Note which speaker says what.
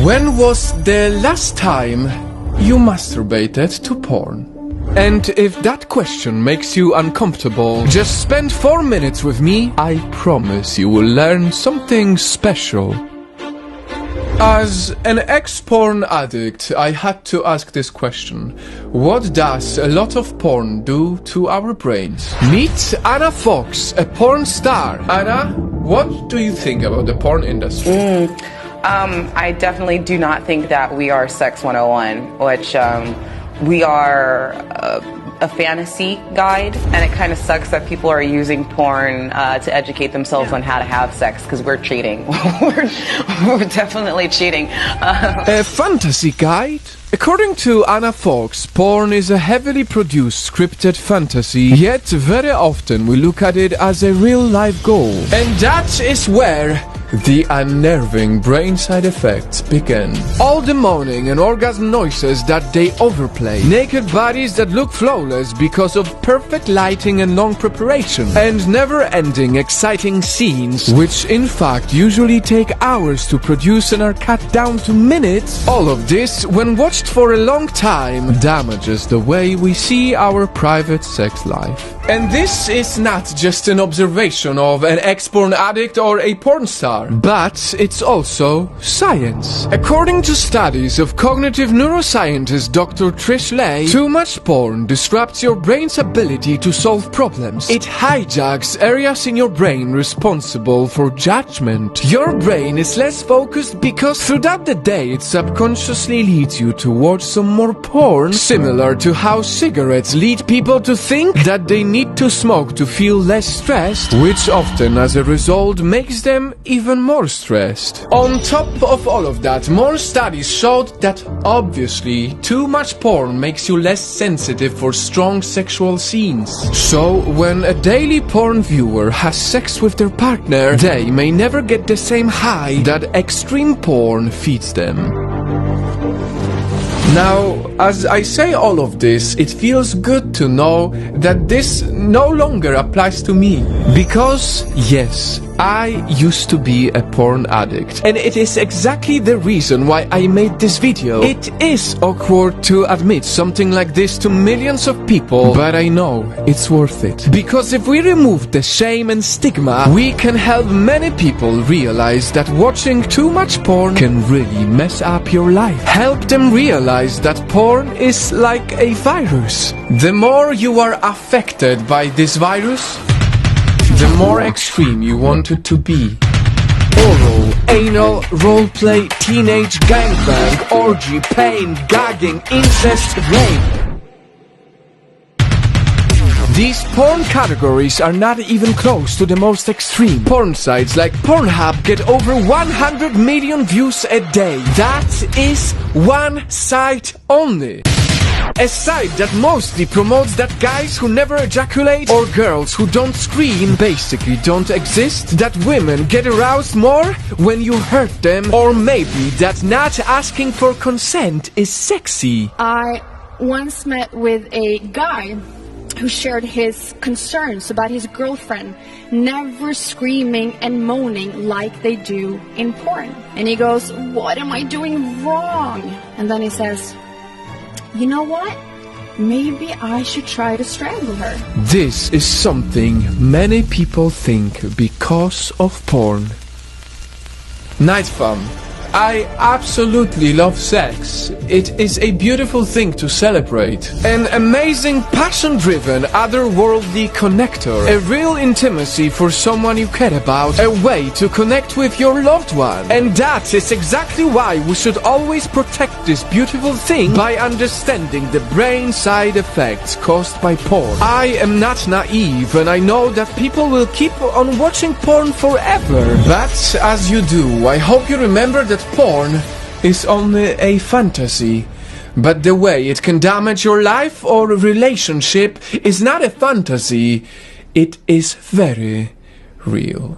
Speaker 1: When was the last time you masturbated to porn? And if that question makes you uncomfortable, just spend 4 minutes with me. I promise you will learn something special. As an ex-porn addict, I had to ask this question. What does a lot of porn do to our brains? Meet Anna Fox, a porn star. Anna, what do you think about the porn industry?
Speaker 2: I definitely do not think that we are Sex 101, which we are a fantasy guide, and it kind of sucks that people are using porn to educate themselves on how to have sex, because we're cheating. we're definitely cheating.
Speaker 1: A fantasy guide? According to Anna Fox, porn is a heavily produced scripted fantasy, yet very often we look at it as a real-life goal. And that is where the unnerving brain side effects begin. All the moaning and orgasm noises that they overplay, naked bodies that look flawless because of perfect lighting and long preparation, and never-ending exciting scenes, which in fact usually take hours to produce and are cut down to minutes. All of this, when watched for a long time, damages the way we see our private sex life. And this is not just an observation of an ex-porn addict or a porn star, but it's also science. According to studies of cognitive neuroscientist Dr. Trish Lay, too much porn disrupts your brain's ability to solve problems. It hijacks areas in your brain responsible for judgment. Your brain is less focused because throughout the day it subconsciously leads you to watch some more porn, similar to how cigarettes lead people to think that they need to smoke to feel less stressed, which often as a result makes them even more stressed. On top of all of that, more studies showed that obviously too much porn makes you less sensitive for strong sexual scenes. So when a daily porn viewer has sex with their partner, they may never get the same high that extreme porn feeds them. Now, as I say all of this, it feels good to know that this no longer applies to me. Because, yes, I used to be a porn addict, and it is exactly the reason why I made this video. It is awkward to admit something like this to millions of people, but I know it's worth it. Because if we remove the shame and stigma, we can help many people realize that watching too much porn can really mess up your life. Help them realize that porn is like a virus. The more you are affected by this virus, the more extreme you want it to be. Oral, anal, roleplay, teenage gangbang, orgy, pain, gagging, incest, rape. These porn categories are not even close to the most extreme. Porn sites like Pornhub get over 100 million views a day. That is one site only. A site that mostly promotes that guys who never ejaculate or girls who don't scream basically don't exist, that women get aroused more when you hurt them, or maybe that not asking for consent is sexy.
Speaker 3: I once met with a guy who shared his concerns about his girlfriend never screaming and moaning like they do in porn. And he goes, "What am I doing wrong?" And then he says, "You know what? Maybe I should try to strangle her."
Speaker 1: This is something many people think because of porn. Night fam. I absolutely love sex. It is a beautiful thing to celebrate. An amazing, passion-driven, otherworldly connector. A real intimacy for someone you care about. A way to connect with your loved one. And that is exactly why we should always protect this beautiful thing by understanding the brain side effects caused by porn. I am not naive, and I know that people will keep on watching porn forever. But as you do, I hope you remember that porn is only a fantasy, but the way it can damage your life or relationship is not a fantasy, it is very real.